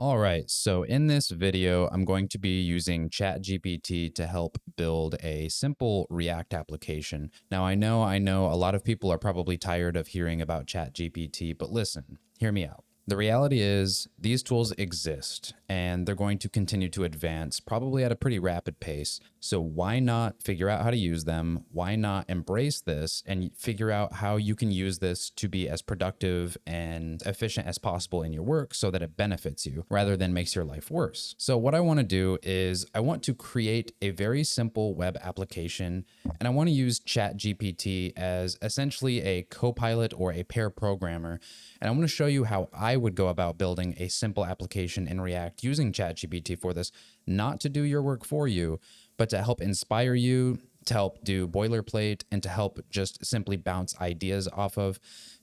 All right, so in this video, I'm going to be using ChatGPT to help build a simple React application. Now, I know a lot of people are probably tired of hearing about ChatGPT, but listen, hear me out. The reality is these tools exist and they're going to continue to advance probably at a pretty rapid pace. So why not figure out how to use them? Why not embrace this and figure out how you can use this to be as productive and efficient as possible in your work so that it benefits you rather than makes your life worse? So what I want to do is I want to create a very simple web application, and I want to use ChatGPT as essentially a copilot or a pair programmer. And I want to show you how I would go about building a simple application in React using ChatGPT for this, not to do your work for you, but to help inspire you, to help do boilerplate, and to help just simply bounce ideas off of.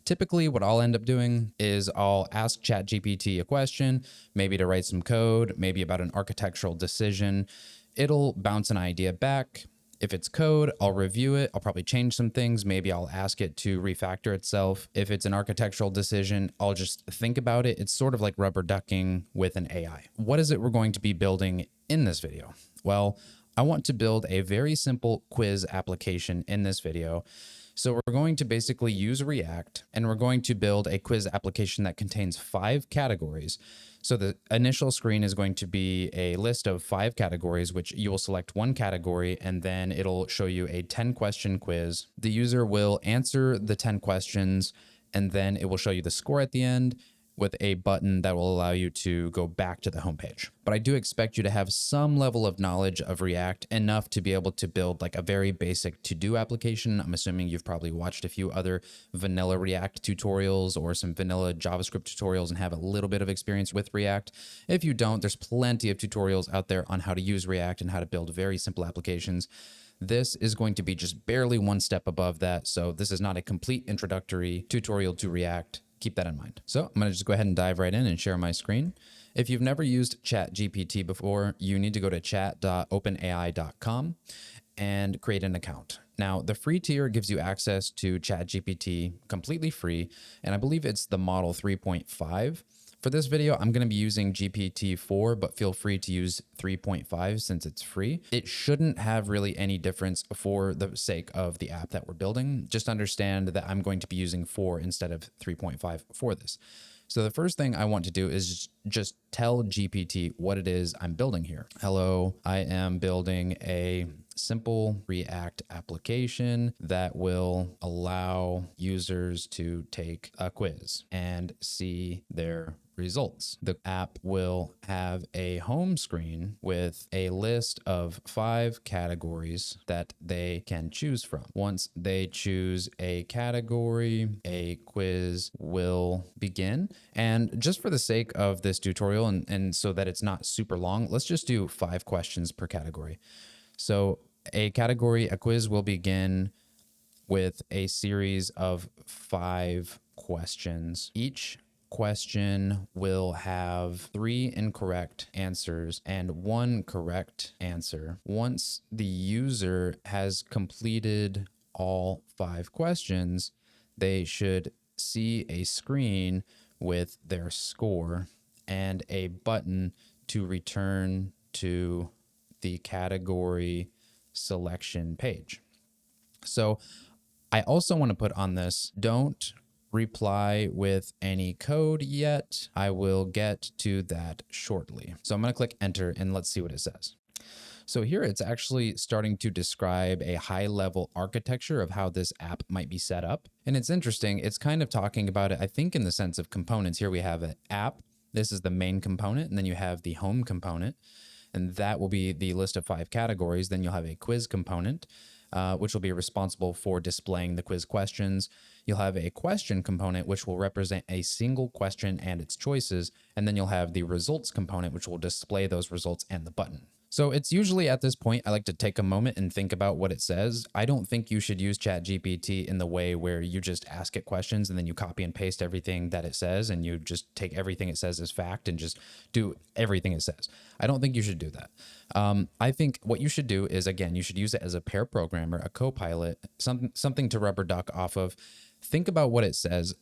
Typically, what I'll end up doing is I'll ask ChatGPT a question, maybe to write some code, maybe about an architectural decision. It'll bounce an idea back. If it's code, I'll review it. I'll probably change some things. Maybe I'll ask it to refactor itself. If it's an architectural decision, I'll just think about it. It's sort of like rubber ducking with an AI. What is it we're going to be building in this video? Well, I want to build a very simple quiz application in this video. So we're going to basically use React, and we're going to build a quiz application that contains 5 categories. So the initial screen is going to be a list of 5 categories, which you will select one category, and then it'll show you a 10-question quiz. The user will answer the 10 questions, and then it will show you the score at the end with a button that will allow you to go back to the homepage. But I do expect you to have some level of knowledge of React, enough to be able to build like a very basic to-do application. I'm assuming you've probably watched a few other vanilla React tutorials or some vanilla JavaScript tutorials and have a little bit of experience with React. If you don't, there's plenty of tutorials out there on how to use React and how to build very simple applications. This is going to be just barely one step above that. So this is not a complete introductory tutorial to React. Keep that in mind. So I'm going to just go ahead and dive right in and share my screen. If you've never used ChatGPT before, you need to go to chat.openai.com and create an account. Now, the free tier gives you access to ChatGPT completely free, and I believe it's the model 3.5. For this video, I'm going to be using GPT-4, but feel free to use 3.5 since it's free. It shouldn't have really any difference for the sake of the app that we're building. Just understand that I'm going to be using 4 instead of 3.5 for this. So the first thing I want to do is just tell GPT what it is I'm building here. Hello, I am building a simple React application that will allow users to take a quiz and see their results. The app will have a home screen with a list of 5 categories that they can choose from. Once they choose a category, a quiz will begin. And just for the sake of this tutorial and so that it's not super long, let's just do 5 questions per category. So a quiz will begin with a series of 5 questions. Each question will have 3 incorrect answers and 1 correct answer. Once the user has completed all 5 questions, they should see a screen with their score and a button to return to the category selection page. So I also want to put on this, don't reply with any code yet. I will get to that shortly. So I'm going to click enter and let's see what it says. So here it's actually starting to describe a high-level architecture of how this app might be set up. And it's interesting. It's kind of talking about it, I think, in the sense of components. Here we have an app. This is the main component. And then you have the home component. And that will be the list of 5 categories. Then you'll have a quiz component, which will be responsible for displaying the quiz questions. You'll have a question component, which will represent a single question and its choices. And then you'll have the results component, which will display those results and the button. So it's usually at this point, I like to take a moment and think about what it says. I don't think you should use ChatGPT in the way where you just ask it questions and then you copy and paste everything that it says and you just take everything it says as fact and just do everything it says. I don't think you should do that. I think what you should do is, again, you should use it as a pair programmer, a copilot, something to rubber duck off of. Think about what it says.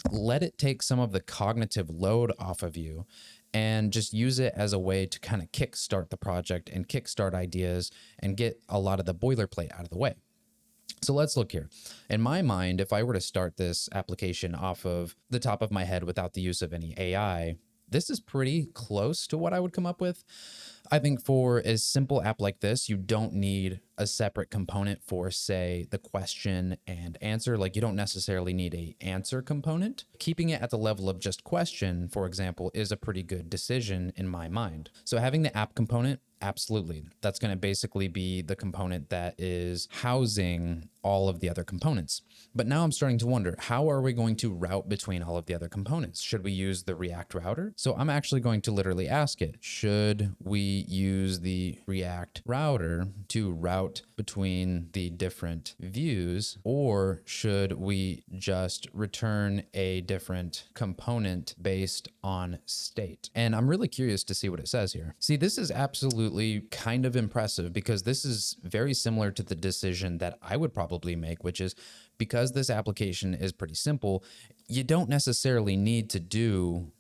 Let it take some of the cognitive load off of you and just use it as a way to kind of kickstart the project and kickstart ideas and get a lot of the boilerplate out of the way. So let's look here. In my mind, if I were to start this application off of the top of my head without the use of any AI, this is pretty close to what I would come up with. I think for a simple app like this, you don't need a separate component for, say, the question and answer. Like, you don't necessarily need a answer component. Keeping it at the level of just question, for example, is a pretty good decision in my mind. So having the app component, absolutely. That's going to basically be the component that is housing all of the other components. But now I'm starting to wonder, how are we going to route between all of the other components? Should we use the React router? So I'm actually going to literally ask it, should we use the React router to route between the different views, or should we just return a different component based on state? And I'm really curious to see what it says here. See, this is absolutely kind of impressive because this is very similar to the decision that I would probably make, which is, because this application is pretty simple, you don't necessarily need to do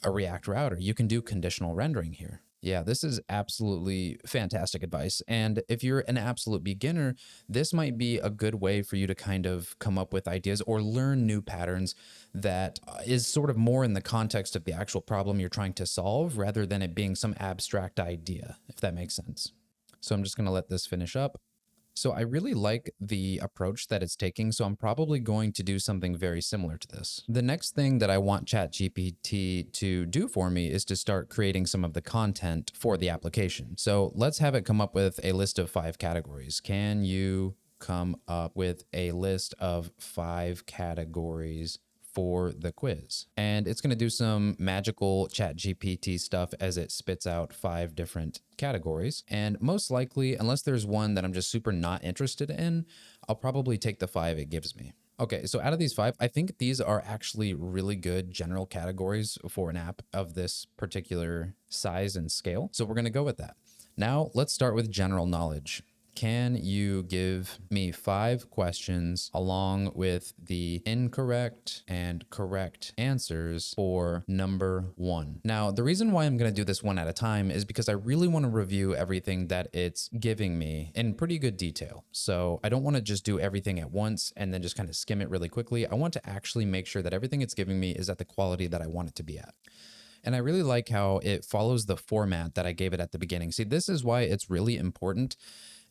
a React router. You can do conditional rendering here. Yeah, this is absolutely fantastic advice. And if you're an absolute beginner, this might be a good way for you to kind of come up with ideas or learn new patterns that is sort of more in the context of the actual problem you're trying to solve rather than it being some abstract idea, if that makes sense. So I'm just going to let this finish up. So I really like the approach that it's taking, so I'm probably going to do something very similar to this. The next thing that I want ChatGPT to do for me is to start creating some of the content for the application. So let's have it come up with a list of 5 categories. Can you come up with a list of 5 categories for the quiz? And it's going to do some magical ChatGPT stuff as it spits out 5 different categories. And most likely, unless there's one that I'm just super not interested in, I'll probably take the 5 it gives me. Okay, so out of these 5, I think these are actually really good general categories for an app of this particular size and scale. So we're going to go with that. Now let's start with general knowledge. Can you give me 5 questions along with the incorrect and correct answers for number 1? Now, the reason why I'm going to do this one at a time is because I really want to review everything that it's giving me in pretty good detail. So I don't want to just do everything at once and then just kind of skim it really quickly. I want to actually make sure that everything it's giving me is at the quality that I want it to be at. And I really like how it follows the format that I gave it at the beginning. See, this is why it's really important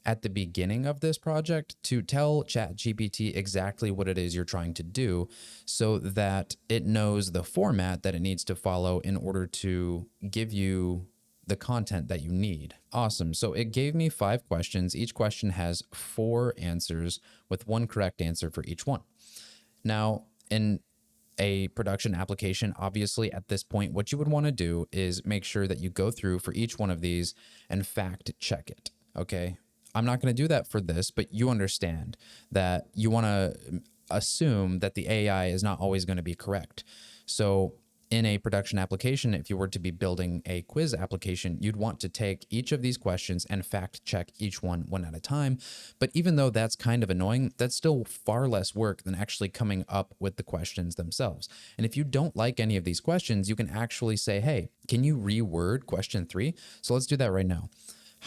at the beginning of this project to tell ChatGPT exactly what it is you're trying to do so that it knows the format that it needs to follow in order to give you the content that you need. Awesome. So it gave me 5 questions. Each question has 4 answers with 1 correct answer for each one. Now, in a production application, obviously at this point, what you would want to do is make sure that you go through for each one of these and fact check it. Okay. I'm not going to do that for this, but you understand that you want to assume that the AI is not always going to be correct. So in a production application, if you were to be building a quiz application, you'd want to take each of these questions and fact check each one at a time. But even though that's kind of annoying, that's still far less work than actually coming up with the questions themselves. And if you don't like any of these questions, you can actually say, hey, can you reword question 3? So let's do that right now.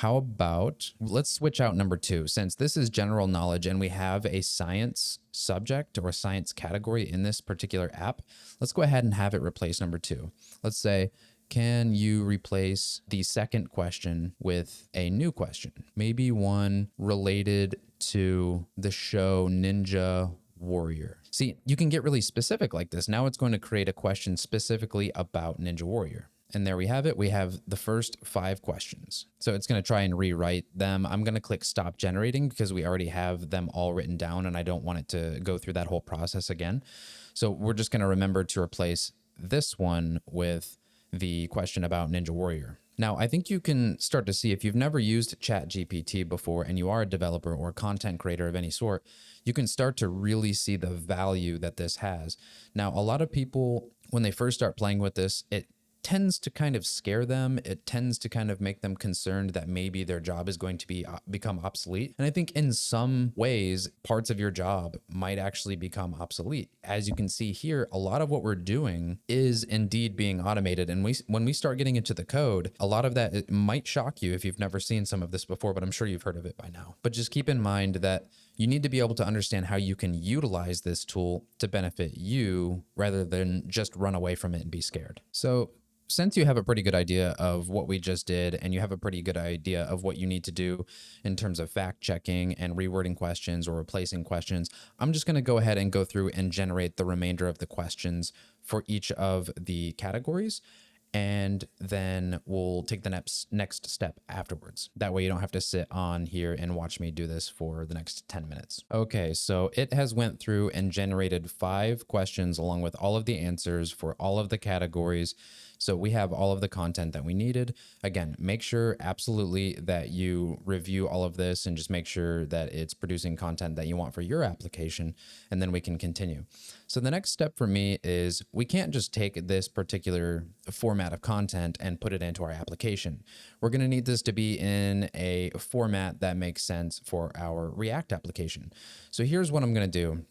How about, let's switch out number 2, since this is general knowledge and we have a science subject or a science category in this particular app. Let's go ahead and have it replace number 2. Let's say, can you replace the second question with a new question? Maybe one related to the show Ninja Warrior. See, you can get really specific like this. Now it's going to create a question specifically about Ninja Warrior. And there we have it. We have the first 5 questions. So it's going to try and rewrite them. I'm going to click stop generating because we already have them all written down and I don't want it to go through that whole process again. So we're just going to remember to replace this one with the question about Ninja Warrior. Now, I think you can start to see, if you've never used ChatGPT before and you are a developer or content creator of any sort, you can start to really see the value that this has. Now, a lot of people, when they first start playing with this, it tends to kind of scare them. It tends to kind of make them concerned that maybe their job is going to become obsolete. And I think in some ways, parts of your job might actually become obsolete. As you can see here, a lot of what we're doing is indeed being automated. And when we start getting into the code, a lot of that, it might shock you if you've never seen some of this before, but I'm sure you've heard of it by now. But just keep in mind that you need to be able to understand how you can utilize this tool to benefit you rather than just run away from it and be scared. So since you have a pretty good idea of what we just did, and you have a pretty good idea of what you need to do in terms of fact checking and rewording questions or replacing questions, I'm just going to go ahead and go through and generate the remainder of the questions for each of the categories. And then we'll take the next step afterwards. That way you don't have to sit on here and watch me do this for the next 10 minutes. Okay, so it has went through and generated 5 questions along with all of the answers for all of the categories. So we have all of the content that we needed. Again, make sure absolutely that you review all of this and just make sure that it's producing content that you want for your application, and then we can continue. So the next step for me is we can't just take this particular format of content and put it into our application. We're going to need this to be in a format that makes sense for our React application. So here's what I'm going to do.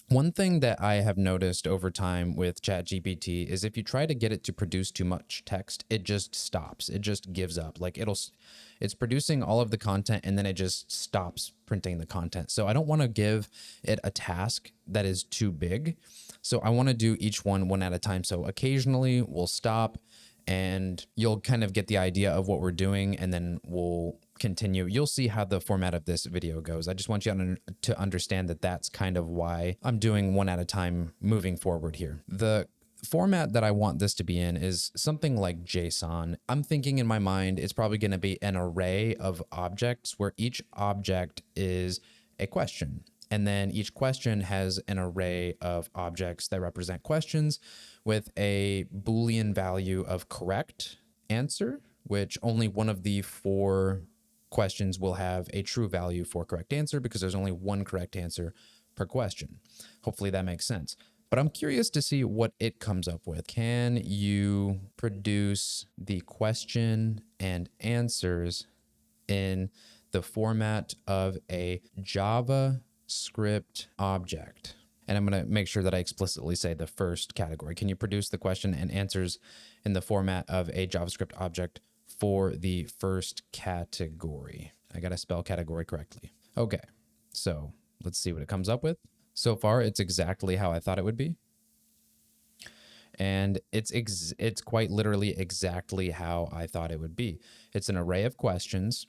One thing that I have noticed over time with ChatGPT is if you try to get it to produce too much text, it just stops. It just gives up. Like it's producing all of the content and then it just stops printing the content. So I don't want to give it a task that is too big. So I want to do each one at a time. So occasionally we'll stop and you'll kind of get the idea of what we're doing, and then we'll continue. You'll see how the format of this video goes. I just want you to understand that that's kind of why I'm doing one at a time moving forward here. The format that I want this to be in is something like JSON. I'm thinking in my mind, it's probably going to be an array of objects where each object is a question. And then each question has an array of objects that represent questions with a Boolean value of correct answer, which only one of the 4 questions will have a true value for correct answer because there's only one correct answer per question. Hopefully that makes sense. But I'm curious to see what it comes up with. Can you produce the question and answers in the format of a JavaScript object? And I'm going to make sure that I explicitly say the first category. Can you produce the question and answers in the format of a JavaScript object for the first category? I got to spell category correctly. Okay, so let's see what it comes up with. So far, it's exactly how I thought it would be. And it's quite literally exactly how I thought it would be. It's an array of questions,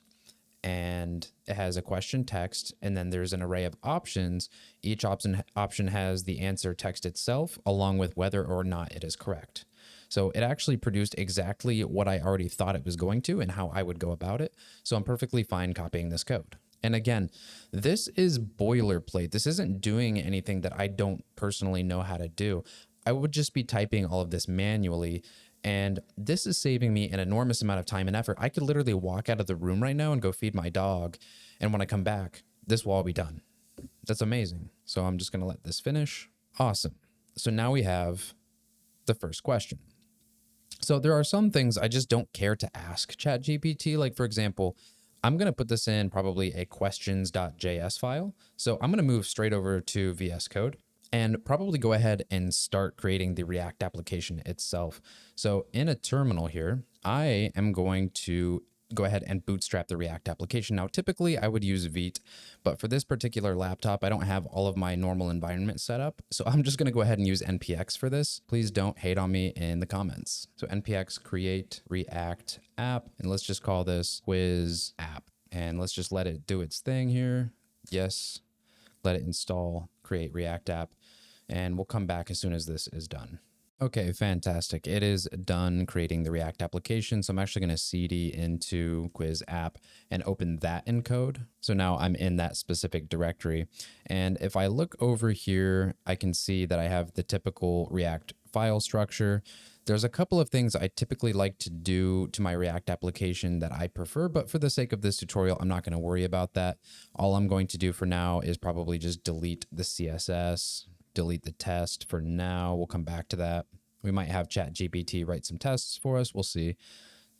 and it has a question text, and then there's an array of options. Each option has the answer text itself, along with whether or not it is correct. So it actually produced exactly what I already thought it was going to and how I would go about it. So I'm perfectly fine copying this code. And again, this is boilerplate. This isn't doing anything that I don't personally know how to do. I would just be typing all of this manually, and this is saving me an enormous amount of time and effort. I could literally walk out of the room right now and go feed my dog, and when I come back, this will all be done. That's amazing. So I'm just going to let this finish. Awesome. So now we have the first question. So there are some things I just don't care to ask ChatGPT. Like, for example, I'm going to put this in probably a questions.js file. So I'm going to move straight over to VS Code and probably go ahead and start creating the React application itself. So in a terminal here, I am going to go ahead and bootstrap the React application. Now, typically I would use Vite, but for this particular laptop, I don't have all of my normal environment set up. So I'm just going to go ahead and use npx for this. Please don't hate on me in the comments. So npx create React app, and let's just call this quiz app. And let's just let it do its thing here. Yes, let it install, create React app, and we'll come back as soon as this is done. Okay, fantastic. It is done creating the React application. So I'm actually going to cd into quiz app and open that in code. So now I'm in that specific directory. And if I look over here, I can see that I have the typical React file structure. There's a couple of things I typically like to do to my React application that I prefer, but for the sake of this tutorial, I'm not going to worry about that. All I'm going to do for now is probably just delete the CSS, delete the test for now. We'll come back to that. We might have ChatGPT write some tests for us. We'll see.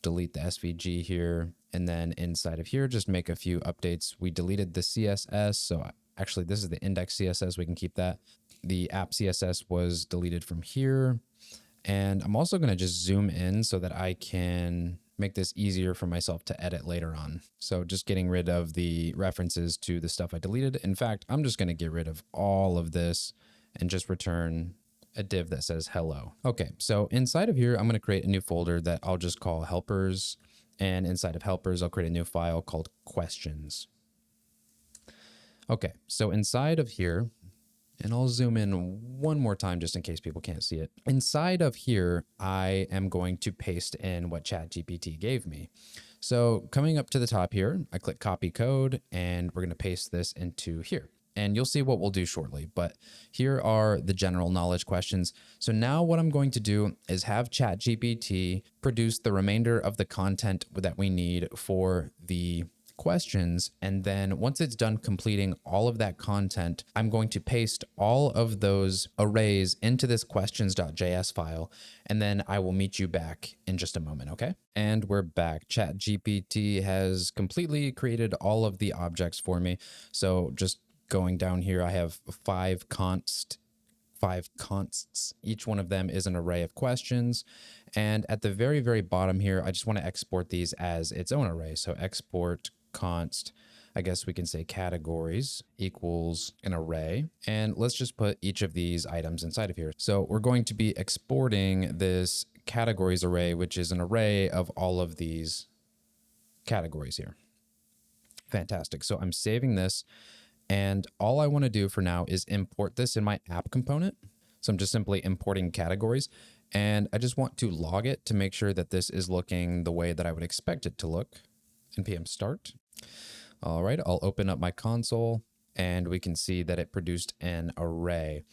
Delete the SVG here. And then inside of here, just make a few updates. We deleted the CSS. So actually, this is the index CSS. We can keep that. The app CSS was deleted from here. And I'm also going to just zoom in so that I can make this easier for myself to edit later on. So just getting rid of the references to the stuff I deleted. In fact, I'm just going to get rid of all of this and just return a div that says hello. Okay, so inside of here, I'm going to create a new folder that I'll just call helpers. And inside of helpers, I'll create a new file called questions. Okay, so inside of here, and I'll zoom in one more time just in case people can't see it. Inside of here, I am going to paste in what ChatGPT gave me. So coming up to the top here, I click copy code and we're going to paste this into here. And you'll see what we'll do shortly, but here are the general knowledge questions. So now what I'm going to do is have ChatGPT produce the remainder of the content that we need for the questions. And then once it's done completing all of that content, I'm going to paste all of those arrays into this questions.js file. And then I will meet you back in just a moment. Okay. And we're back. ChatGPT has completely created all of the objects for me. So just going down here, I have five consts. Each one of them is an array of questions. And at the very, very bottom here, I just want to export these as its own array. So export const, I guess we can say categories equals an array. And let's just put each of these items inside of here. So we're going to be exporting this categories array, which is an array of all of these categories here. Fantastic. So I'm saving this. And all I want to do for now is import this in my app component. So I'm just simply importing categories. And I just want to log it to make sure that this is looking the way that I would expect it to look. npm start. All right, I'll open up my console and we can see that it produced an array.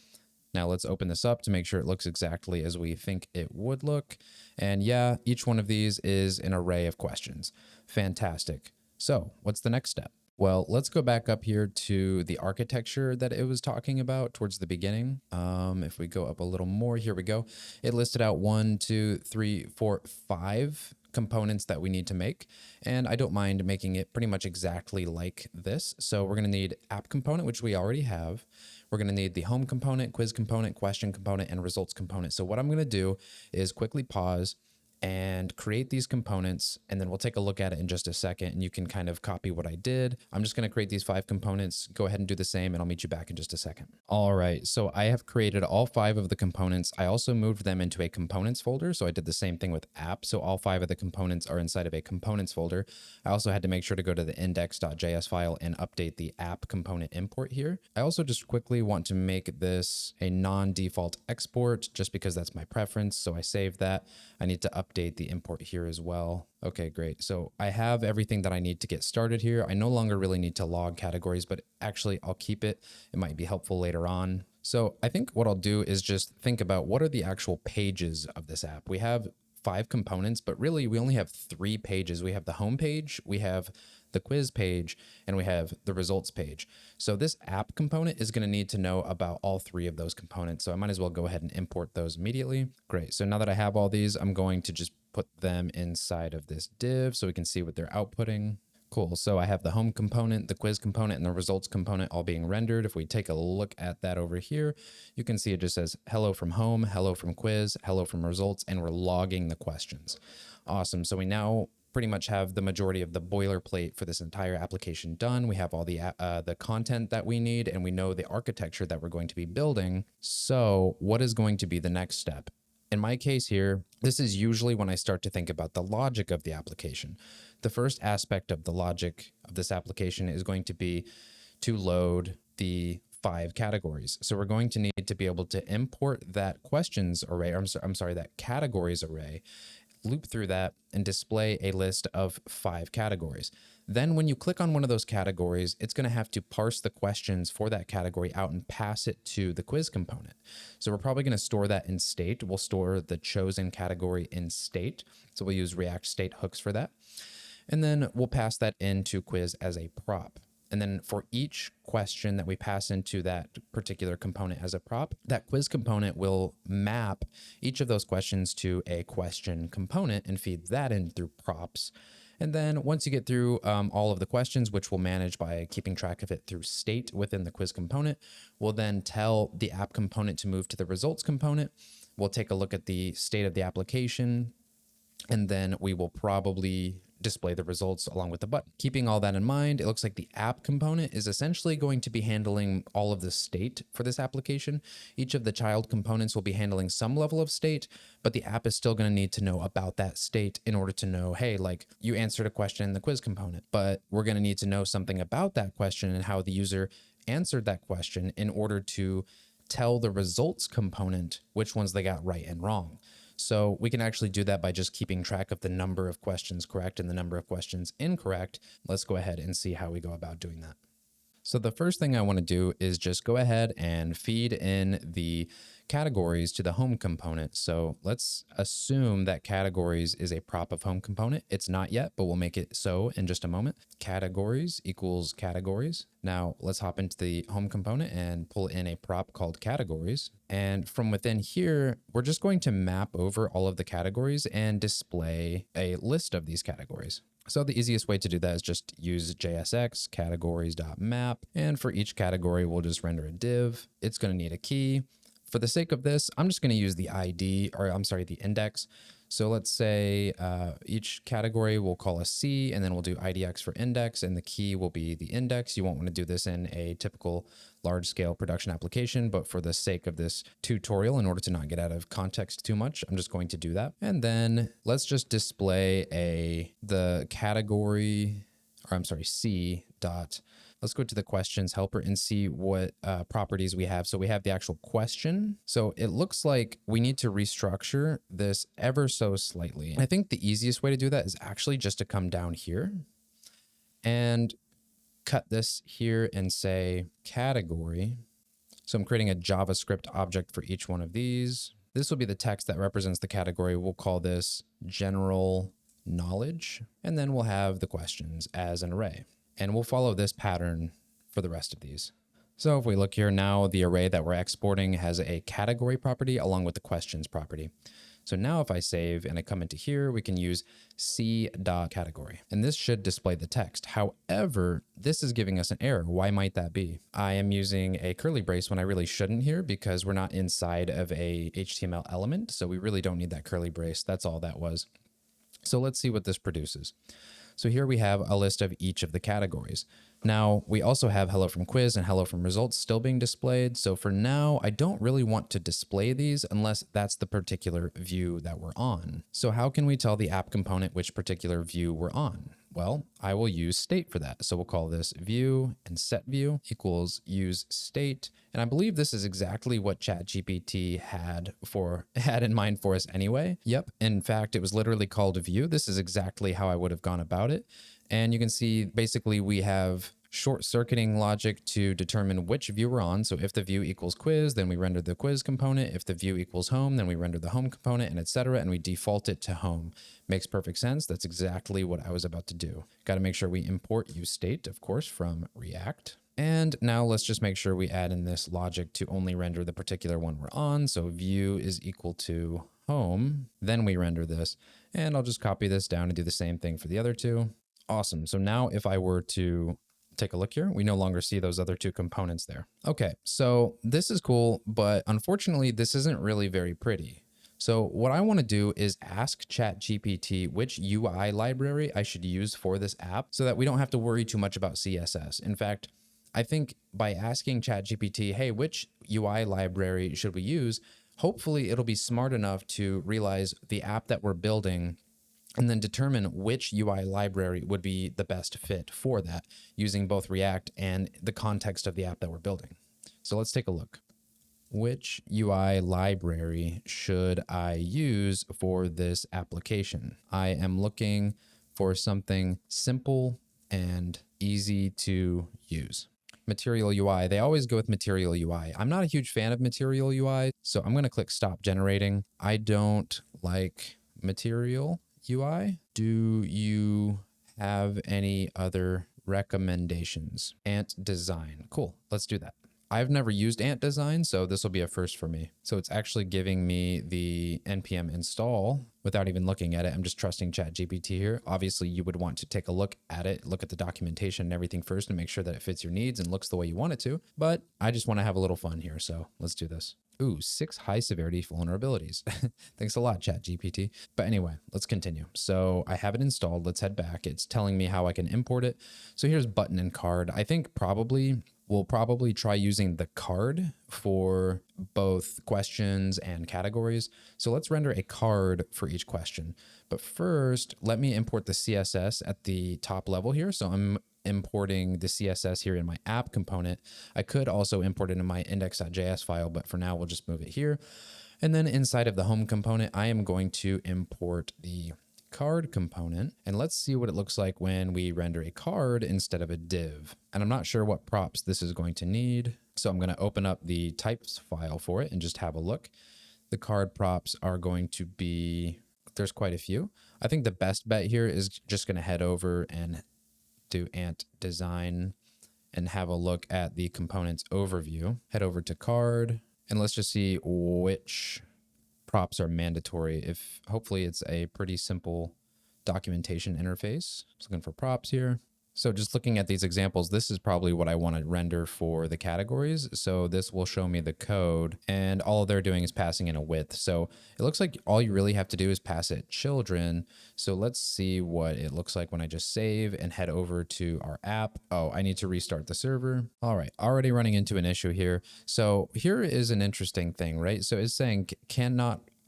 Now let's open this up to make sure it looks exactly as we think it would look. And yeah, each one of these is an array of questions. Fantastic. So what's the next step? Well, let's go back up here to the architecture that it was talking about towards the beginning. If we go up a little more, here we go. It listed out 1, 2, 3, 4, 5 components that we need to make. And I don't mind making it pretty much exactly like this. So we're going to need app component, which we already have. We're going to need the home component, quiz component, question component, and results component. So what I'm going to do is quickly pause and create these components, and then we'll take a look at it in just a second, and you can kind of copy what I did. I'm just going to create these 5 components, go ahead and do the same, and I'll meet you back in just a second. All right, so I have created all 5 of the components. I also moved them into a components folder, so I did the same thing with app. So all 5 of the components are inside of a components folder. I also had to make sure to go to the index.js file and update the app component import here. I also just quickly want to make this a non-default export just because that's my preference, so I saved that. I need to update the import here as well. Okay, great. So I have everything that I need to get started here. I no longer really need to log categories, but actually I'll keep it. It might be helpful later on. So I think what I'll do is just think about what are the actual pages of this app. We have 5 components, but really we only have 3 pages. We have the home page, we have the quiz page, and we have the results page. So this app component is going to need to know about all 3 of those components. So I might as well go ahead and import those immediately. Great. So now that I have all these, I'm going to just put them inside of this div so we can see what they're outputting. Cool. So I have the home component, the quiz component, and the results component all being rendered. If we take a look at that over here, you can see it just says hello from home, hello from quiz, hello from results, and we're logging the questions. Awesome. So we now pretty much have the majority of the boilerplate for this entire application done. We have all the content that we need, and we know the architecture that we're going to be building. So what is going to be the next step? In my case here, this is usually when I start to think about the logic of the application. The first aspect of the logic of this application is going to be to load the 5 categories. So we're going to need to be able to import that questions array, or I'm sorry, that categories array, loop through that and display a list of 5 categories. Then when you click on one of those categories, it's going to have to parse the questions for that category out and pass it to the quiz component. So we're probably going to store that in state. We'll store the chosen category in state. So we'll use React state hooks for that. And then we'll pass that into quiz as a prop. And then for each question that we pass into that particular component as a prop, that quiz component will map each of those questions to a question component and feed that in through props. And then once you get through all of the questions, which we'll manage by keeping track of it through state within the quiz component, we'll then tell the app component to move to the results component. We'll take a look at the state of the application, and then we will probably display the results along with the button. Keeping all that in mind, it looks like the app component is essentially going to be handling all of the state for this application. Each of the child components will be handling some level of state, but the app is still going to need to know about that state in order to know, hey, like you answered a question in the quiz component, but we're going to need to know something about that question and how the user answered that question in order to tell the results component which ones they got right and wrong. So we can actually do that by just keeping track of the number of questions correct and the number of questions incorrect. Let's go ahead and see how we go about doing that. So the first thing I want to do is just go ahead and feed in the categories to the home component. So let's assume that categories is a prop of home component. It's not yet, but we'll make it so in just a moment. Categories equals categories. Now let's hop into the home component and pull in a prop called categories. And from within here, we're just going to map over all of the categories and display a list of these categories. So the easiest way to do that is just use JSX categories.map. And for each category, we'll just render a div. It's going to need a key. For the sake of this, I'm just going to use the ID, or I'm sorry, the index. So let's say each category we'll call a C, and then we'll do IDX for index, and the key will be the index. You won't want to do this in a typical large-scale production application, but for the sake of this tutorial, in order to not get out of context too much, I'm just going to do that. And then let's just display the category, or I'm sorry, C dot. Let's go to the questions helper and see what properties we have. So we have the actual question. So it looks like we need to restructure this ever so slightly. I think the easiest way to do that is actually just to come down here and cut this here and say category. So I'm creating a JavaScript object for each one of these. This will be the text that represents the category. We'll call this general knowledge, and then we'll have the questions as an array. And we'll follow this pattern for the rest of these. So if we look here now, the array that we're exporting has a category property along with the questions property. So now if I save and I come into here, we can use c.category, and this should display the text. However, this is giving us an error. Why might that be? I am using a curly brace when I really shouldn't here because we're not inside of a HTML element. So we really don't need that curly brace. That's all that was. So let's see what this produces. So here we have a list of each of the categories. Now we also have hello from quiz and hello from results still being displayed. So for now, I don't really want to display these unless that's the particular view that we're on. So how can we tell the app component which particular view we're on? Well, I will use state for that. So we'll call this view and set view equals use state. And I believe this is exactly what ChatGPT had in mind for us anyway. Yep. In fact, it was literally called view. This is exactly how I would have gone about it. And you can see basically we have short-circuiting logic to determine which view we're on. So if the view equals quiz, then we render the quiz component. If the view equals home, then we render the home component, and etc. And we default it to home. Makes perfect sense. That's exactly what I was about to do. Got to make sure we import useState, of course, from React. And now let's just make sure we add in this logic to only render the particular one we're on. So view is equal to home. Then we render this. And I'll just copy this down and do the same thing for the other two. Awesome. So now if I were to take a look here, we no longer see those other two components there. Okay, so this is cool, but unfortunately, this isn't really very pretty. So what I want to do is ask ChatGPT which UI library I should use for this app so that we don't have to worry too much about CSS. In fact, I think by asking ChatGPT, hey, which UI library should we use? Hopefully it'll be smart enough to realize the app that we're building and then determine which UI library would be the best fit for that using both React and the context of the app that we're building. So let's take a look. Which UI library should I use for this application? I am looking for something simple and easy to use. Material UI, they always go with Material UI. I'm not a huge fan of Material UI, so I'm going to click Stop Generating. I don't like Material UI. Do you have any other recommendations, Ant design. Cool, let's do that. I've never used Ant design, so this will be a first for me. So it's actually giving me the npm install without even looking at it. I'm just trusting ChatGPT here. Obviously, you would want to take a look at it, look at the documentation and everything first and make sure that it fits your needs and looks the way you want it to. But I just want to have a little fun here, so let's do this. Ooh, 6 high severity vulnerabilities. Thanks a lot, ChatGPT. But anyway, let's continue. So I have it installed. Let's head back. It's telling me how I can import it. So here's button and card. I think we'll probably try using the card for both questions and categories. So let's render a card for each question. But first, let me import the CSS at the top level here. So I'm importing the CSS here in my app component. I could also import it in my index.js file, but for now we'll just move it here. And then inside of the home component, I am going to import the card component, and let's see what it looks like when we render a card instead of a div. And I'm not sure what props this is going to need. So I'm going to open up the types file for it and just have a look. The card props are going to be, there's quite a few. I think the best bet here is just going to head over and do Ant design and have a look at the components overview. Head over to card and let's just see which props are mandatory. If hopefully it's a pretty simple documentation interface. Just looking for props here. So just looking at these examples, this is probably what I want to render for the categories. So this will show me the code and all they're doing is passing in a width. So it looks like all you really have to do is pass it children. So let's see what it looks like when I just save and head over to our app. Oh, I need to restart the server. All right, already running into an issue here. So here is an interesting thing, right? So it's saying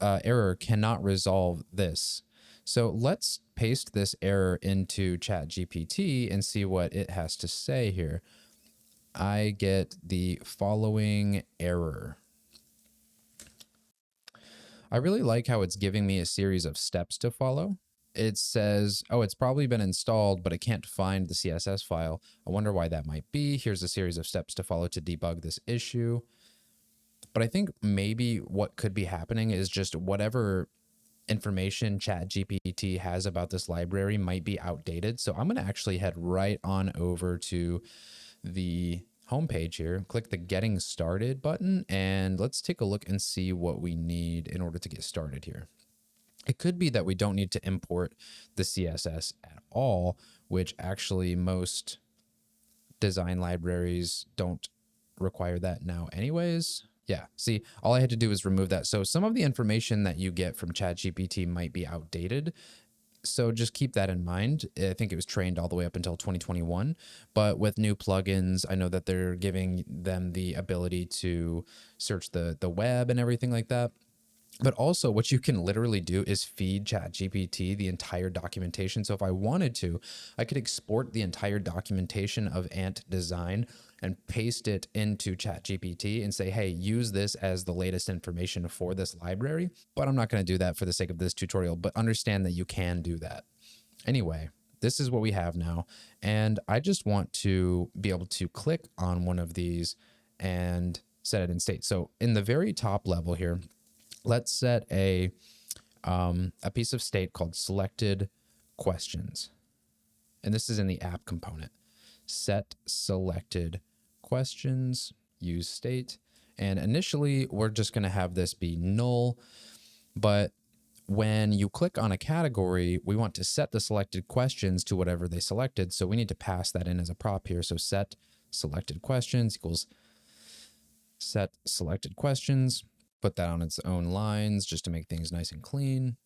error cannot resolve this. So let's paste this error into ChatGPT and see what it has to say here. I get the following error. I really like how it's giving me a series of steps to follow. It says, oh, it's probably been installed, but it can't find the CSS file. I wonder why that might be. Here's a series of steps to follow to debug this issue. But I think maybe what could be happening is just whatever information ChatGPT has about this library might be outdated. So I'm going to actually head right on over to the homepage here, click the Getting Started button, and let's take a look and see what we need in order to get started here. It could be that we don't need to import the CSS at all, which actually most design libraries don't require that now anyways. Yeah, see, all I had to do is remove that. So some of the information that you get from ChatGPT might be outdated. So just keep that in mind. I think it was trained all the way up until 2021. But with new plugins, I know that they're giving them the ability to search the web and everything like that. But also what you can literally do is feed ChatGPT the entire documentation. So if I wanted to, I could export the entire documentation of Ant design and paste it into ChatGPT and say, hey, use this as the latest information for this library. But I'm not going to do that for the sake of this tutorial, but understand that you can do that. Anyway, this is what we have now. And I just want to be able to click on one of these and set it in state. So in the very top level here, let's set a piece of state called selected questions. And this is in the app component. Set selected questions, use state. And initially, we're just going to have this be null. But when you click on a category, we want to set the selected questions to whatever they selected. So we need to pass that in as a prop here. So set selected questions equals set selected questions. Put that on its own lines just to make things nice and clean.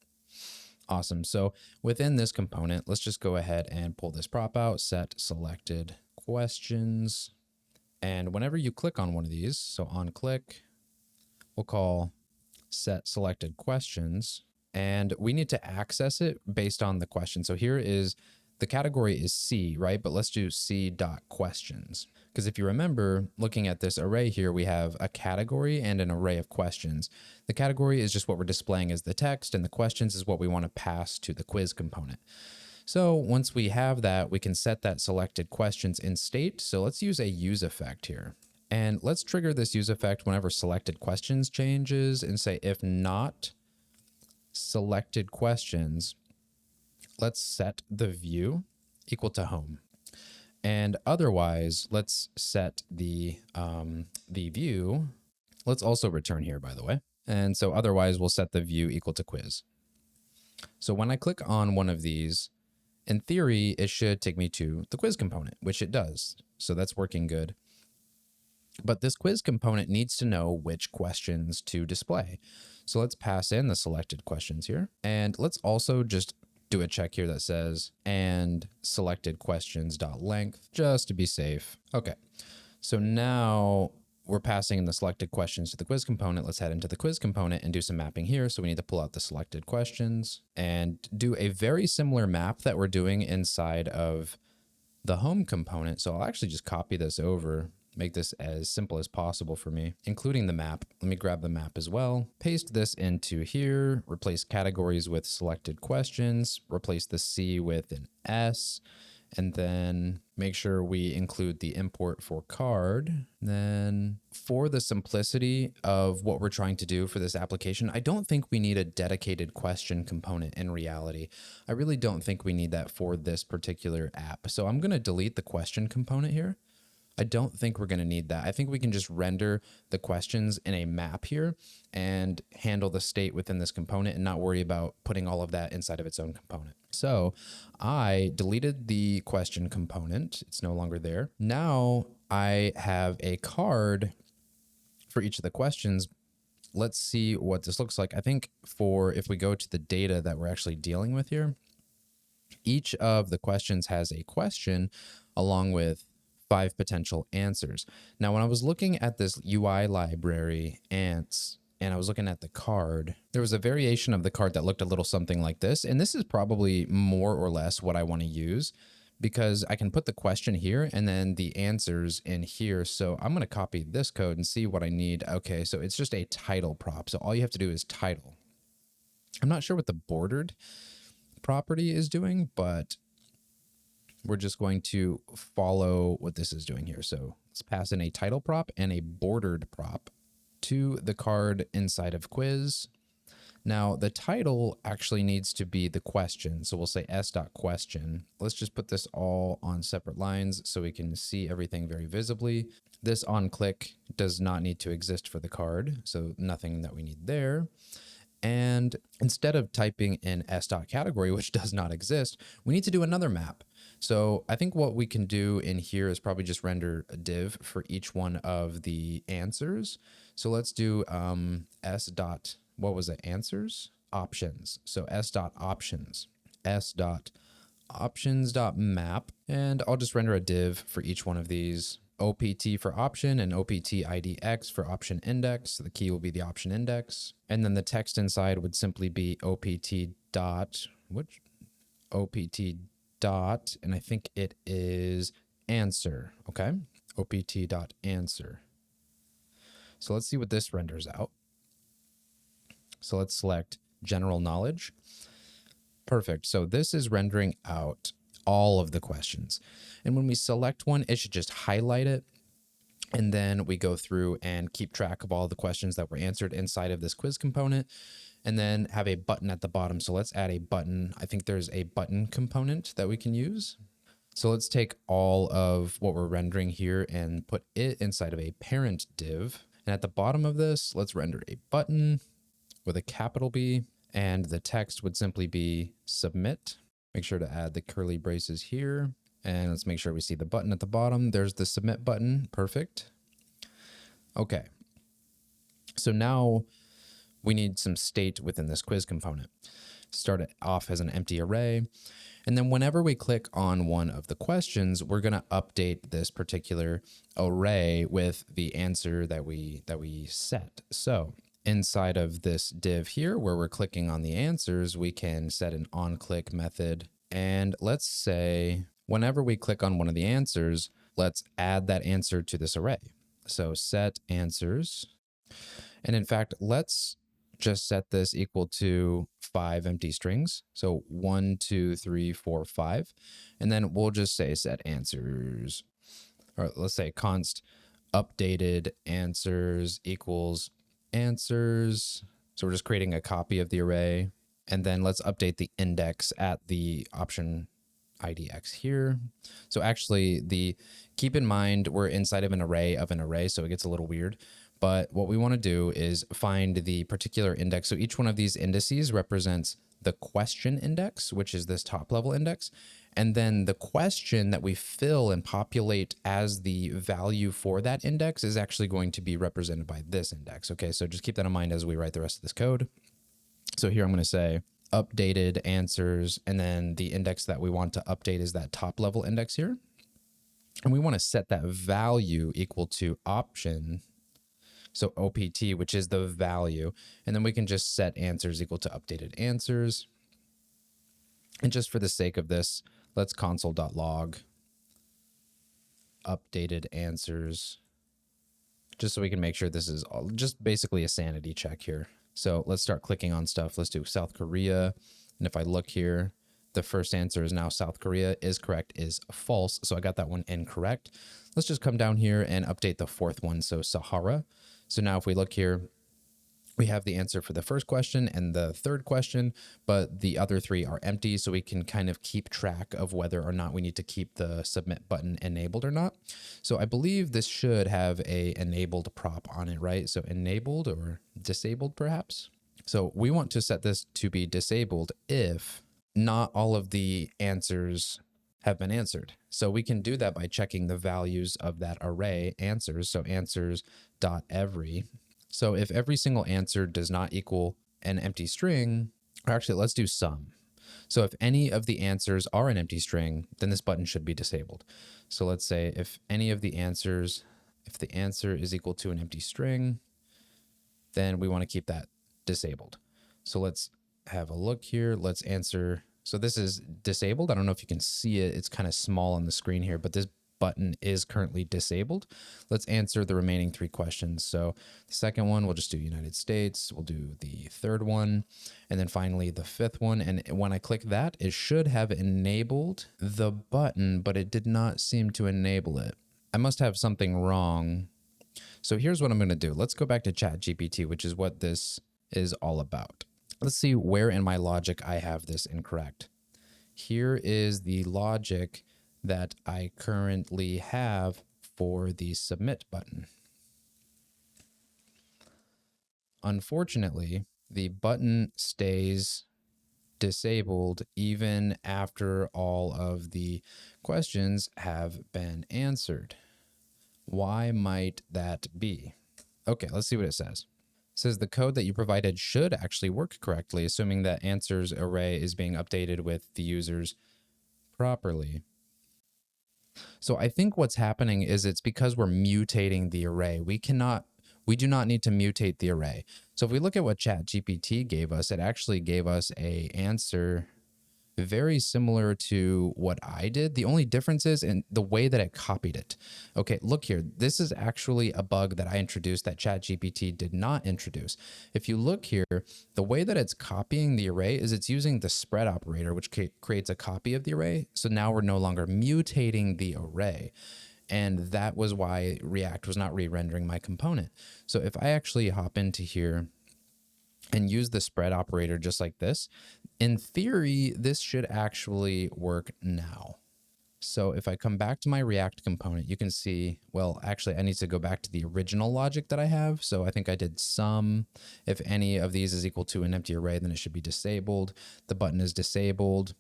Awesome. So within this component, let's just go ahead and pull this prop out, set selected questions. And whenever you click on one of these, so on click, we'll call set selected questions, and we need to access it based on the question. So here is the category is C, right? But let's do C.questions. Because if you remember, looking at this array here, we have a category and an array of questions. The category is just what we're displaying as the text, and the questions is what we want to pass to the quiz component. So once we have that, we can set that selected questions in state. So let's use a use effect here. And let's trigger this use effect whenever selected questions changes and say, if not selected questions, let's set the view equal to home. And otherwise, let's set the view. Let's also return here, by the way. And so otherwise, we'll set the view equal to quiz. So when I click on one of these, in theory, it should take me to the quiz component, which it does. So that's working good. But this quiz component needs to know which questions to display. So let's pass in the selected questions here. And let's also just do a check here that says, and selected questions.length, just to be safe. Okay, so now we're passing in the selected questions to the quiz component. Let's head into the quiz component and do some mapping here. So we need to pull out the selected questions and do a very similar map that we're doing inside of the home component. So I'll actually just copy this over, make this as simple as possible for me, including the map. Let me grab the map as well, paste this into here, replace categories with selected questions, replace the C with an S, and then make sure we include the import for card. Then for the simplicity of what we're trying to do for this application, I don't think we need a dedicated question component in reality. I really don't think we need that for this particular app. So I'm going to delete the question component here. I don't think we're going to need that. I think we can just render the questions in a map here and handle the state within this component and not worry about putting all of that inside of its own component. So I deleted the question component. It's no longer there. Now I have a card for each of the questions. Let's see what this looks like. I think if we go to the data that we're actually dealing with here, each of the questions has a question along with 5 potential answers. Now, when I was looking at this UI library, ants, and I was looking at the card, there was a variation of the card that looked a little something like this. And this is probably more or less what I want to use because I can put the question here and then the answers in here. So I'm going to copy this code and see what I need. Okay, so it's just a title prop. So all you have to do is title. I'm not sure what the bordered property is doing, but we're just going to follow what this is doing here. So let's pass in a title prop and a bordered prop to the card inside of quiz. Now the title actually needs to be the question. So we'll say s.question. Let's just put this all on separate lines so we can see everything very visibly. This on click does not need to exist for the card. So nothing that we need there. And instead of typing in s.category, which does not exist, we need to do another map. So I think what we can do in here is probably just render a div for each one of the answers. So let's do what was it? Answers? Options. So s.options, s.options.map, and I'll just render a div for each one of these. OPT for option and OPT IDX for option index. So the key will be the option index. And then the text inside would simply be OPT dot, OPT dot, and I think it is answer. Okay. OPT dot answer. So let's see what this renders out. So let's select general knowledge. Perfect. So this is rendering out all of the questions. And when we select one, it should just highlight it. And then we go through and keep track of all the questions that were answered inside of this quiz component and then have a button at the bottom. So let's add a button. I think there's a button component that we can use. So let's take all of what we're rendering here and put it inside of a parent div. And at the bottom of this, let's render a button with a capital B, and the text would simply be submit. Make sure to add the curly braces here. And let's make sure we see the button at the bottom. There's the submit button. Perfect. Okay. So now we need some state within this quiz component. Start it off as an empty array. And then whenever we click on one of the questions, we're going to update this particular array with the answer that we set. So inside of this div here, where we're clicking on the answers, we can set an onClick method. And let's say whenever we click on one of the answers, let's add that answer to this array. So set answers. And in fact, let's just set this equal to 5 empty strings. So 1, 2, 3, 4, 5. And then we'll just say set answers, or let's say const updated answers equals answers. So we're just creating a copy of the array. And then let's update the index at the option IDX here. So actually keep in mind, we're inside of an array, so it gets a little weird. But what we want to do is find the particular index. So each one of these indices represents the question index, which is this top level index. And then the question that we fill and populate as the value for that index is actually going to be represented by this index. Okay, so just keep that in mind as we write the rest of this code. So here I'm going to say updated answers, and then the index that we want to update is that top level index here. And we want to set that value equal to option, so OPT, which is the value. And then we can just set answers equal to updated answers. And just for the sake of this, let's console.log updated answers, just so we can make sure this is all, just basically a sanity check here. So let's start clicking on stuff. Let's do South Korea. And if I look here, the first answer is now South Korea is correct, is false. So I got that one incorrect. Let's just come down here and update the fourth one. So Sahara. So now if we look here, we have the answer for the first question and the third question, but the other three are empty. So we can kind of keep track of whether or not we need to keep the submit button enabled or not. So I believe this should have a enabled prop on it, right? So enabled or disabled perhaps. So we want to set this to be disabled if not all of the answers have been answered. So we can do that by checking the values of that array answers. So answers.every. So if every single answer does not equal an empty string, or actually let's do sum. So if any of the answers are an empty string, then this button should be disabled. So let's say if any of the answers, if the answer is equal to an empty string, then we want to keep that disabled. So let's have a look here. Let's answer. So this is disabled. I don't know if you can see it. It's kind of small on the screen here, but this button is currently disabled. Let's answer the remaining three questions. So the second one, we'll just do United States. We'll do the third one, and then finally the fifth one. And when I click that, it should have enabled the button, but it did not seem to enable it. I must have something wrong. So here's what I'm going to do. Let's go back to ChatGPT, which is what this is all about. Let's see where in my logic I have this incorrect. Here is the logic that I currently have for the submit button. Unfortunately, the button stays disabled even after all of the questions have been answered. Why might that be? Okay, let's see what it says. It says the code that you provided should actually work correctly, assuming that answers array is being updated with the users properly. So I think what's happening is it's because we're mutating the array. We do not need to mutate the array. So if we look at what ChatGPT gave us, it actually gave us an answer very similar to what I did. The only difference is in the way that it copied it. Okay, look here. This is actually a bug that I introduced that ChatGPT did not introduce. If you look here, the way that it's copying the array is it's using the spread operator, which creates a copy of the array. So now we're no longer mutating the array. And that was why React was not re-rendering my component. So if I actually hop into here and use the spread operator just like this, in theory, this should actually work now. So if I come back to my React component, you can see, well, actually I need to go back to the original logic that I have. So I think I did sum. If any of these is equal to an empty array, then it should be disabled. The button is disabled.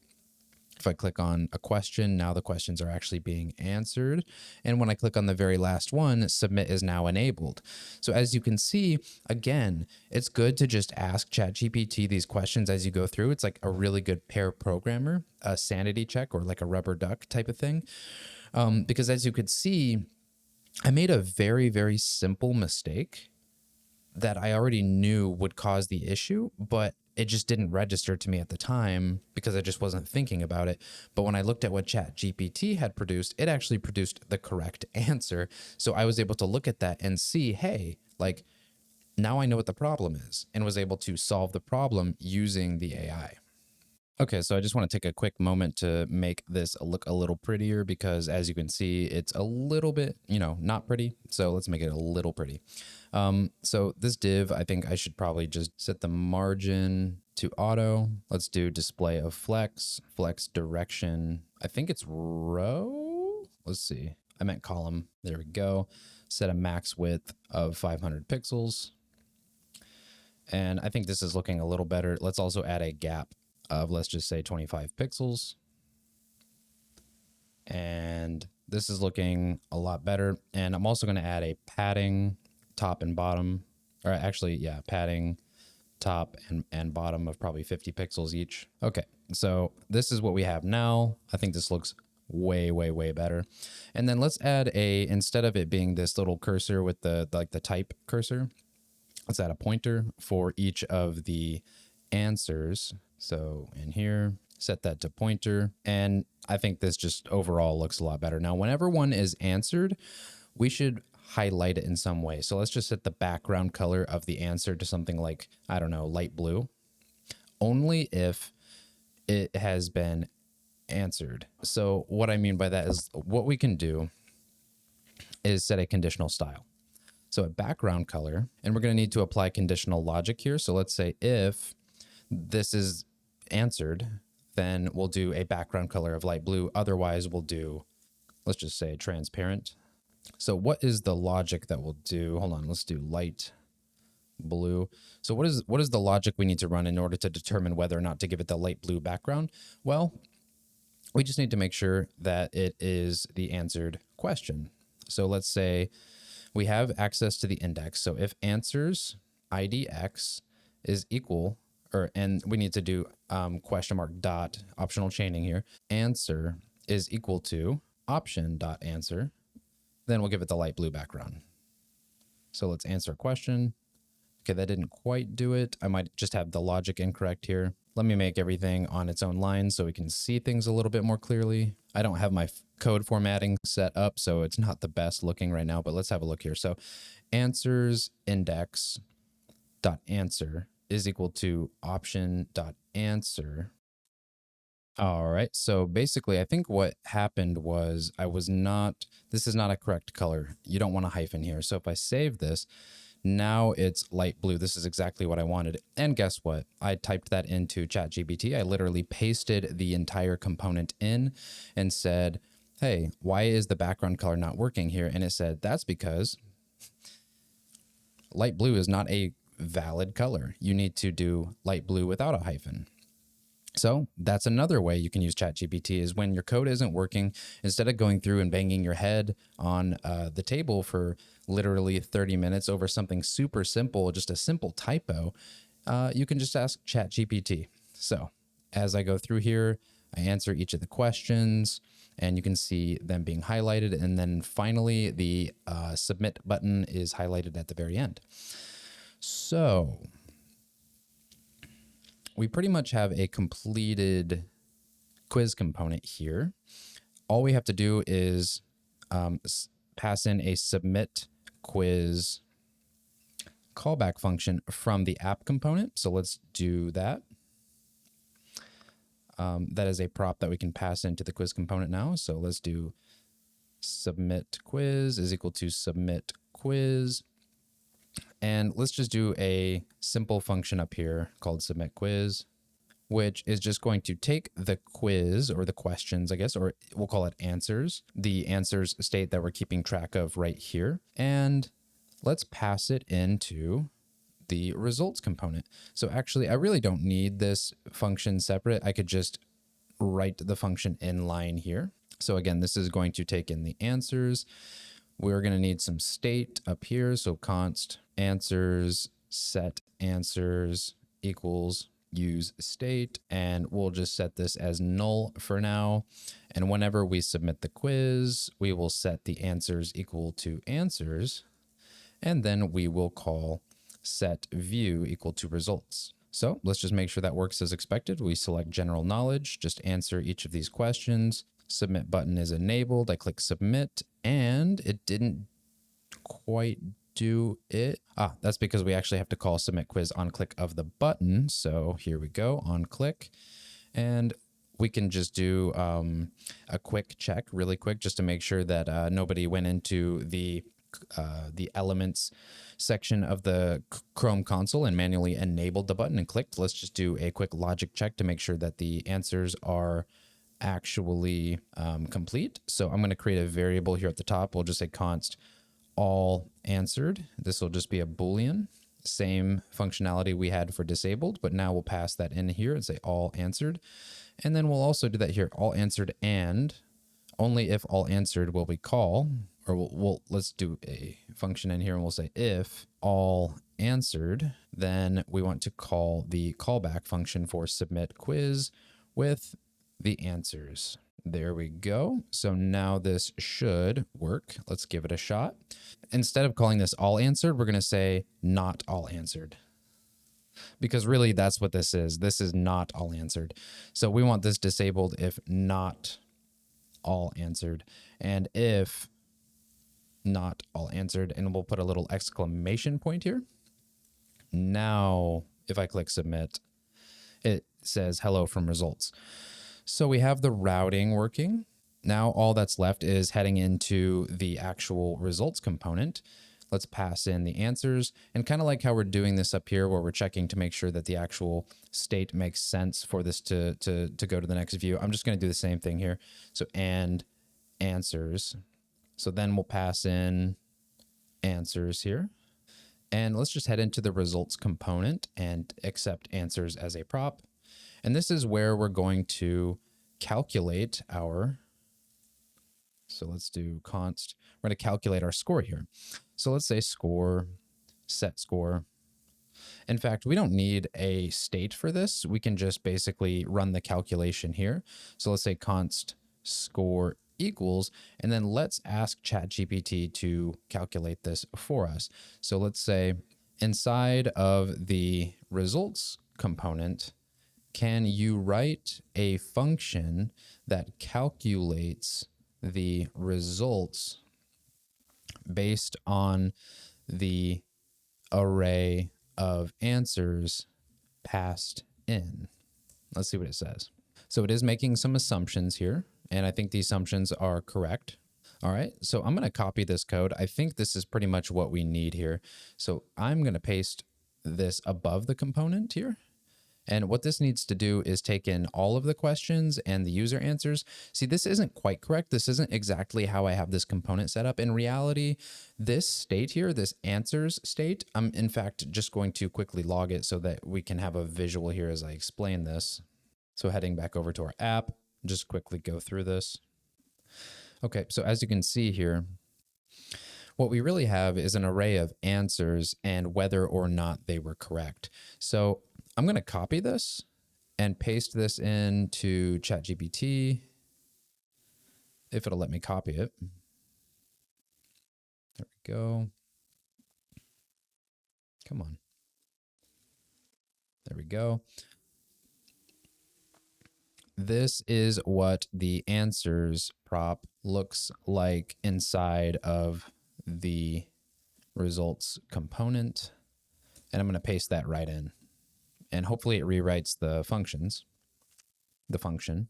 If I click on a question, now the questions are actually being answered. And when I click on the very last one, submit is now enabled. So as you can see, again, it's good to just ask ChatGPT these questions as you go through. It's like a really good pair programmer, a sanity check or like a rubber duck type of thing. Because as you could see, I made a very, very simple mistake that I already knew would cause the issue, but it just didn't register to me at the time because I just wasn't thinking about it. But when I looked at what ChatGPT had produced, it actually produced the correct answer. So I was able to look at that and see, hey, like now I know what the problem is, and was able to solve the problem using the AI. Okay, so I just want to take a quick moment to make this look a little prettier because as you can see, it's a little bit, not pretty. So let's make it a little pretty. So this div, I think I should probably just set the margin to auto. Let's do display of flex, flex direction. I think it's row. Let's see. I meant column. There we go. Set a max width of 500 pixels. And I think this is looking a little better. Let's also add a gap of, let's just say 25 pixels. And this is looking a lot better. And I'm also going to add a padding top and bottom, or actually, yeah, padding top and bottom of probably 50 pixels each. Okay, so this is what we have now. I think this looks way, way, way better. And then let's add a, instead of it being this little cursor with the type cursor, let's add a pointer for each of the answers. So in here, set that to pointer. And I think this just overall looks a lot better. Now, whenever one is answered, we should highlight it in some way. So let's just set the background color of the answer to something like, I don't know, light blue, only if it has been answered. So what I mean by that is what we can do is set a conditional style. So a background color, and we're going to need to apply conditional logic here. So let's say if this is answered, then we'll do a background color of light blue. Otherwise, we'll do, let's just say transparent. So what is the logic that we'll do? Hold on, let's do light blue. So what is the logic we need to run in order to determine whether or not to give it the light blue background? Well, we just need to make sure that it is the answered question. So let's say we have access to the index. So if answers IDX is equal, and we need to do question mark dot optional chaining here, answer is equal to option dot answer, then we'll give it the light blue background. So let's answer a question. Okay, that didn't quite do it. I might just have the logic incorrect here. Let me make everything on its own line so we can see things a little bit more clearly. I don't have my code formatting set up, so it's not the best looking right now, but let's have a look here. So answers index dot answer is equal to option dot answer. All right, so basically I think what happened was this is not a correct color. You don't want a hyphen here. So if I save this, now it's light blue. This is exactly what I wanted. And guess what? I typed that into ChatGPT. I literally pasted the entire component in and said, hey, why is the background color not working here? And it said, that's because light blue is not a valid color. You need to do light blue without a hyphen. So that's another way you can use ChatGPT is when your code isn't working, instead of going through and banging your head on the table for literally 30 minutes over something super simple, just a simple typo, you can just ask ChatGPT. So as I go through here, I answer each of the questions and you can see them being highlighted. And then finally, the submit button is highlighted at the very end. So we pretty much have a completed quiz component here. All we have to do is pass in a submit quiz callback function from the app component. So let's do that. That is a prop that we can pass into the quiz component now. So let's do submit quiz is equal to submit quiz. And let's just do a simple function up here called submit quiz, which is just going to take the quiz or the questions, I guess, or we'll call it answers, the answers state that we're keeping track of right here. And let's pass it into the results component. So actually, I really don't need this function separate. I could just write the function in line here. So again, this is going to take in the answers. We're going to need some state up here. So const answers set answers equals use state. And we'll just set this as null for now. And whenever we submit the quiz, we will set the answers equal to answers. And then we will call set view equal to results. So let's just make sure that works as expected. We select general knowledge, just answer each of these questions. Submit button is enabled. I click submit and it didn't quite do it. That's because we actually have to call submit quiz on click of the button. So here we go on click, and we can just do a quick check really quick just to make sure that nobody went into the the elements section of the Chrome console and manually enabled the button and clicked. Let's just do a quick logic check to make sure that the answers are actually complete. So I'm going to create a variable here at the top. We'll just say const all answered. This will just be a Boolean. Same functionality we had for disabled, but now we'll pass that in here and say all answered. And then we'll also do that here, all answered, and only if all answered will we call, or let's do a function in here and we'll say if all answered, then we want to call the callback function for submit quiz with the answers. There we go. So now this should work. Let's give it a shot. Instead of calling this all answered, we're going to say not all answered. Because really that's what this is. This is not all answered. So we want this disabled if not all answered. And if not all answered, and we'll put a little exclamation point here. Now, if I click submit, it says hello from results. So we have the routing working. Now all that's left is heading into the actual results component. Let's pass in the answers, and kind of like how we're doing this up here where we're checking to make sure that the actual state makes sense for this to go to the next view. I'm just going to do the same thing here. So and answers. So then we'll pass in answers here. And let's just head into the results component and accept answers as a prop. And this is where we're going to calculate our, so let's do const, we're going to calculate our score here. So let's say score, set score. In fact, we don't need a state for this. We can just basically run the calculation here. So let's say const score equals, and then let's ask ChatGPT to calculate this for us. So let's say inside of the results component, can you write a function that calculates the results based on the array of answers passed in? Let's see what it says. So it is making some assumptions here, and I think the assumptions are correct. All right, so I'm going to copy this code. I think this is pretty much what we need here. So I'm going to paste this above the component here. And what this needs to do is take in all of the questions and the user answers. See, this isn't quite correct. This isn't exactly how I have this component set up. In reality, this state here, this answers state, I'm in fact just going to quickly log it so that we can have a visual here as I explain this. So heading back over to our app, just quickly go through this. Okay, so as you can see here, what we really have is an array of answers and whether or not they were correct. So I'm going to copy this and paste this into ChatGPT, if it'll let me copy it. There we go. Come on. There we go. This is what the answers prop looks like inside of the results component. And I'm going to paste that right in. And hopefully it rewrites the functions, the function.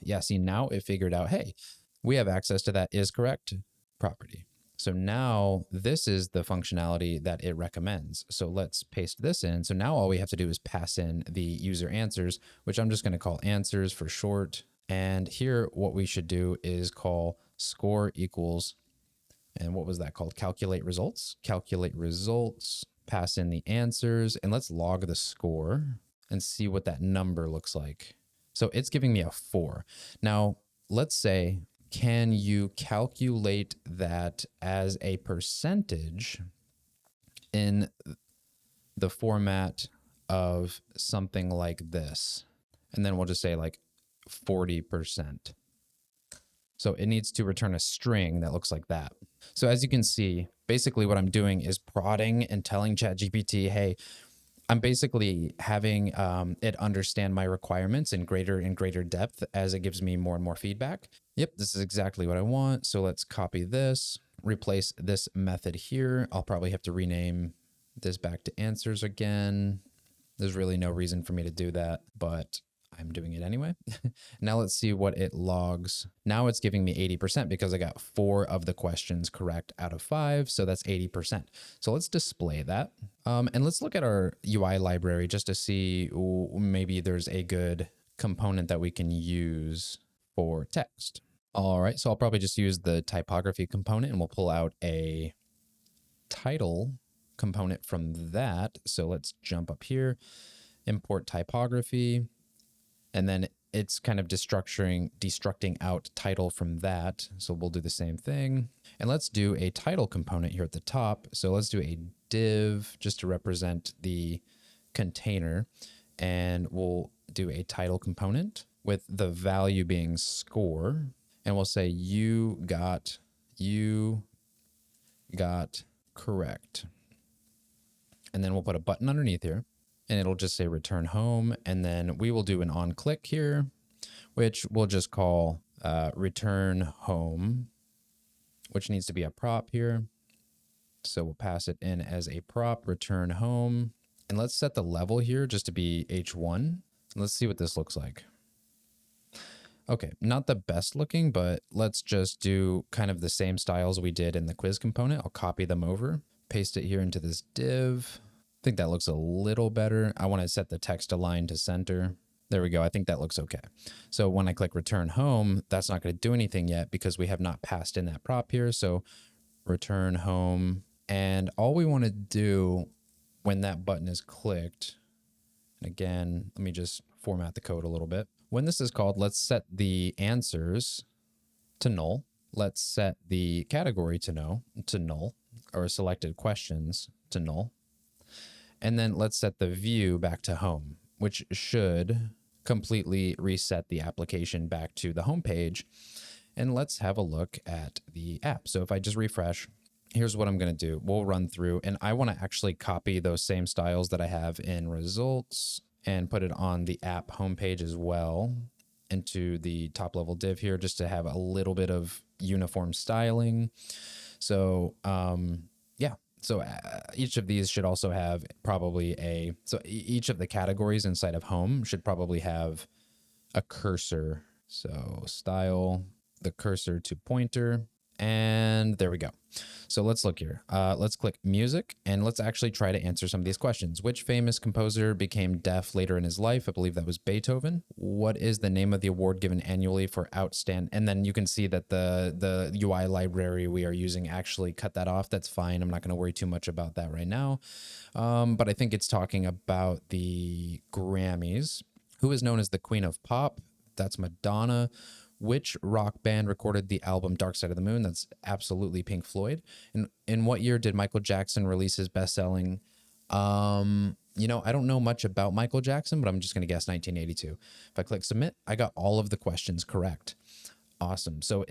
Yeah, see, now it figured out, hey, we have access to that is correct property. So now this is the functionality that it recommends. So let's paste this in. So now all we have to do is pass in the user answers, which I'm just going to call answers for short. And here what we should do is call score equals, and what was that called? Calculate results. Calculate results. Pass in the answers, and let's log the score and see what that number looks like. So it's giving me a 4. Now, let's say, can you calculate that as a percentage in the format of something like this? And then we'll just say like 40%. So it needs to return a string that looks like that. So as you can see, basically what I'm doing is prodding and telling ChatGPT, hey, I'm basically having it understand my requirements in greater depth as it gives me more and more feedback. Yep, this is exactly what I want. So let's copy this, replace this method here. I'll probably have to rename this back to answers again. There's really no reason for me to do that, but I'm doing it anyway. Now let's see what it logs. Now it's giving me 80% because I got 4 of the questions correct out of 5. So that's 80%. So let's display that. And let's look at our UI library just to see maybe there's a good component that we can use for text. All right, so I'll probably just use the typography component and we'll pull out a title component from that. So let's jump up here, import typography, and then it's kind of destructing out title from that. So we'll do the same thing. And let's do a title component here at the top. So let's do a div just to represent the container. And we'll do a title component with the value being score. And we'll say you got correct. And then we'll put a button underneath here and it'll just say return home. And then we will do an on click here, which we'll just call return home, which needs to be a prop here. So we'll pass it in as a prop, return home. And let's set the level here just to be H1. Let's see what this looks like. Okay, not the best looking, but let's just do kind of the same styles we did in the quiz component. I'll copy them over, paste it here into this div. I think that looks a little better. I want to set the text align to center. There we go. I think that looks okay. So when I click return home, that's not going to do anything yet because we have not passed in that prop here. So return home. And all we want to do when that button is clicked, and again, let me just format the code a little bit. When this is called, let's set the answers to null. Let's set the category to null, or selected questions to null. And then let's set the view back to home, which should completely reset the application back to the home page. And let's have a look at the app. So if I just refresh, here's what I'm going to do. We'll run through, and I want to actually copy those same styles that I have in results and put it on the app homepage as well into the top level div here, just to have a little bit of uniform styling. So yeah, so each of these should also have probably each of the categories inside of home should probably have a cursor. So style, the cursor to pointer, and there we go. So let's look here. Let's click music and let's actually try to answer some of these questions. Which famous composer became deaf later in his life? I believe that was Beethoven. What is the name of the award given annually for outstanding? And then you can see that the UI library we are using actually cut that off. That's fine. I'm not going to worry too much about that right now. But I think it's talking about the Grammys. Who is known as the Queen of Pop? That's Madonna. Which rock band recorded the album Dark Side of the Moon? That's absolutely Pink Floyd. And in what year did Michael Jackson release his best-selling? You know, I don't know much about Michael Jackson, but I'm just going to guess 1982. If I click submit, I got all of the questions correct. Awesome. So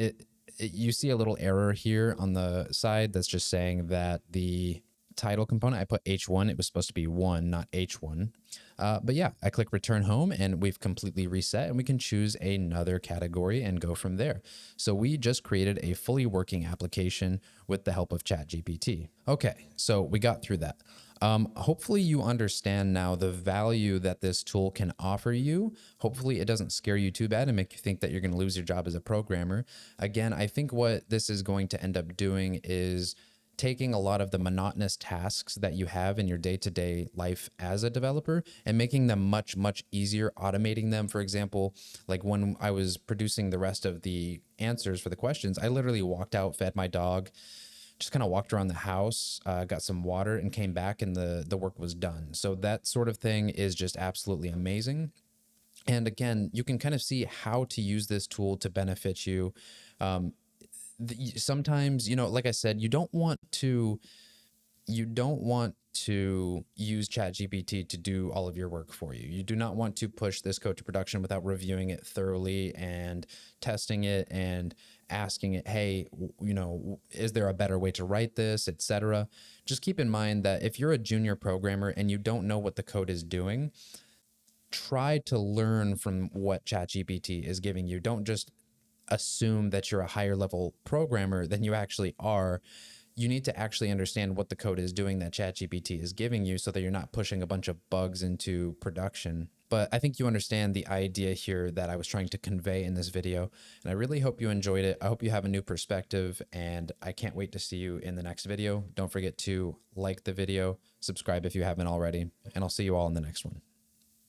you see a little error here on the side that's just saying that the title component, I put H1, it was supposed to be 1, not H1. But yeah, I click return home and we've completely reset and we can choose another category and go from there. So we just created a fully working application with the help of ChatGPT. Okay, so we got through that. Hopefully you understand now the value that this tool can offer you. Hopefully it doesn't scare you too bad and make you think that you're going to lose your job as a programmer. Again, I think what this is going to end up doing is taking a lot of the monotonous tasks that you have in your day-to-day life as a developer and making them much, much easier, automating them. For example, like when I was producing the rest of the answers for the questions, I literally walked out, fed my dog, just kind of walked around the house, got some water and came back and the work was done. So that sort of thing is just absolutely amazing. And again, you can kind of see how to use this tool to benefit you. Sometimes, you know, like I said, you don't want to use ChatGPT to do all of your work for you. You do not want to push this code to production without reviewing it thoroughly and testing it and asking it, hey, you know, is there a better way to write this, etc. Just keep in mind that if you're a junior programmer and you don't know what the code is doing, try to learn from what ChatGPT is giving you. Don't just assume that you're a higher level programmer than you actually are. You need to actually understand what the code is doing that ChatGPT is giving you so that you're not pushing a bunch of bugs into production. But I think you understand the idea here that I was trying to convey in this video. And I really hope you enjoyed it. I hope you have a new perspective, and I can't wait to see you in the next video. Don't forget to like the video, subscribe if you haven't already, and I'll see you all in the next one.